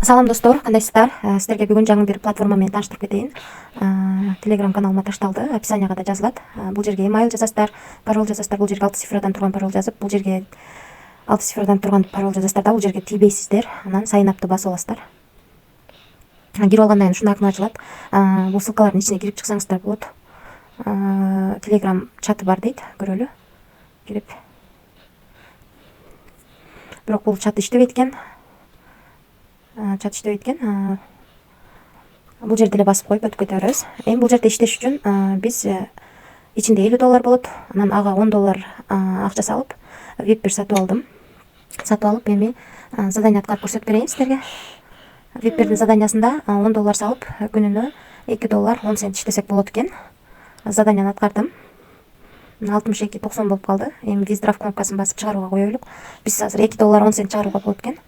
Салам достор, кандайсыздар? Сіздерге бүгін жаңы бір платформамен таныштырып кетейін. Телеграм каналыма ташталды, описанияға да жазылады. Бұл жерге email жазасыздар, пароль жазасыздар. Бұл жерге 6 цифрадан тұрған пароль жазып, бұл жерге 6 цифрадан тұрған пароль жазасыздар да, бұл жерге тийбейсіздер. Анан sign up'ты басып аласыздар. Кирип алгандан кийин ушундай акын ачылат. Бул ссылкалардын ичине кирип чыксаңыздар болот. Телеграм чаты бар дейт, көрөлү. Кирип. Бирок бул чат иштебейт экен. Бул жерде эле басып коюп өтүп кете беребиз. Эми бул жерде иштеш үчүн биз ичинде $50 болот. Анан ага $10 акча салып, VIP бир сатып алдым. Сатып алып, эми задание аткарып көрсөтүп берейин сиздерге. VIP бирдин заданиясында $10 салып, күнүнө $2.10 иштесек болот экен. Заданияны аткардым. 62.90 болуп калды. Эми виздрав кнопкасын басып чыгарууга коелук. Биз азыр $2.10 чыгарууга болот экен.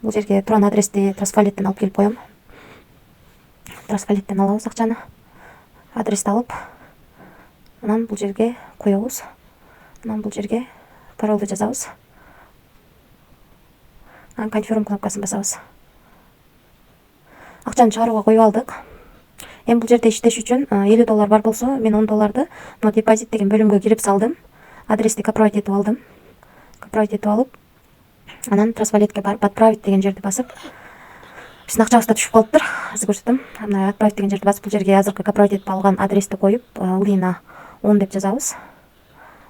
Бул жерге туран адрести Трасфалеттен алып келип коем. Трасфалеттен алабыз акчаны. Адрести алып, анан бул жерге коебуз. Анан бул жерге паролду жазабыз. Анан confirm кнопкасын басабыз. Акчаны чыгарууга коюп алдык. Эми бул жерде иштеш үчүн $50 бар болсо, мен $10 но депозит деген бөлүмгө кирип салдым. Адрести копировать этип алдым. Копировать этип алып, анан Трасфалетке барып отправить деген жерди басып, биздин акчабыз да түшүп калыптыр. Азыр көрсөтөм. Мына отправить деген жерди басып, бул жерге азыркы копировать этип алган адрести коюп, Лина 10 деп жазабыз.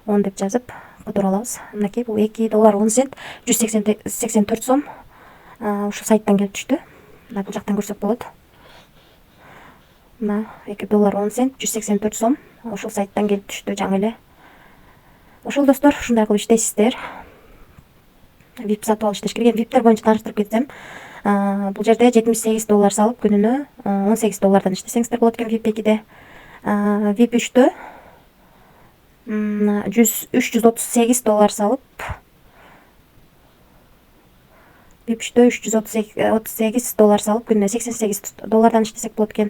10 деп жазып, которуп алабыз. Мынакей бул $2.10 184 сом. Ушул сайттан келип түштү. Мына бул жактан көрсөк болот. Мына $2.10 184 сом. Ушул сайттан келип түштү жаңы эле. Ошол достор, ушундай кылып иштейсиздер. VIP сатып алып иштеш керек. VIP'тер боюнча тааныштырып кетсем, бул жерде $78 салып, күнүнө $18 иштесеңиздер болот экен VIP 2-де. VIP 3-тө $338 салып, VIP 3-тө $338 салып, күнүнө $88 иштесек болот экен.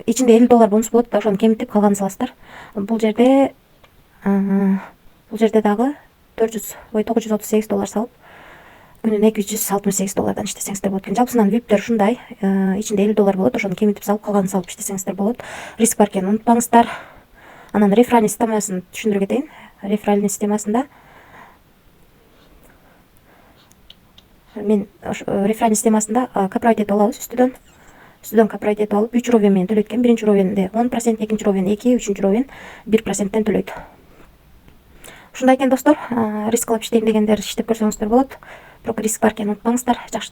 Ичинде $50 бонус болот да, ошону кемитип калганын саласыздар. Бул жерде дагы $938 салып, күнүнө $268 иштесеңиздер болот экен. Жалпысынан VIP'тер ушундай, ичинде $50 болот, ошону кемитип салып, калганын салып иштесеңиздер болот. Риск бар экенин унутпаңыздар. Анан реферальный системасын түшүндүрүп кетейин. Реферальный системасында копировать этип алабыз үстүдөн. Үстүдөн копировать этип алып, 3 уровень менен төлөйт экен. Биринчи уровенде 10%, экинчи уровень 2, үчүнчү уровень 1%тен төлөйт. Ушундай экен достор, риск кылып иштейм дегендер иштеп көрсөңүздөр болот. Бирок риск бар экенин унутпаңыздар. Жакшы.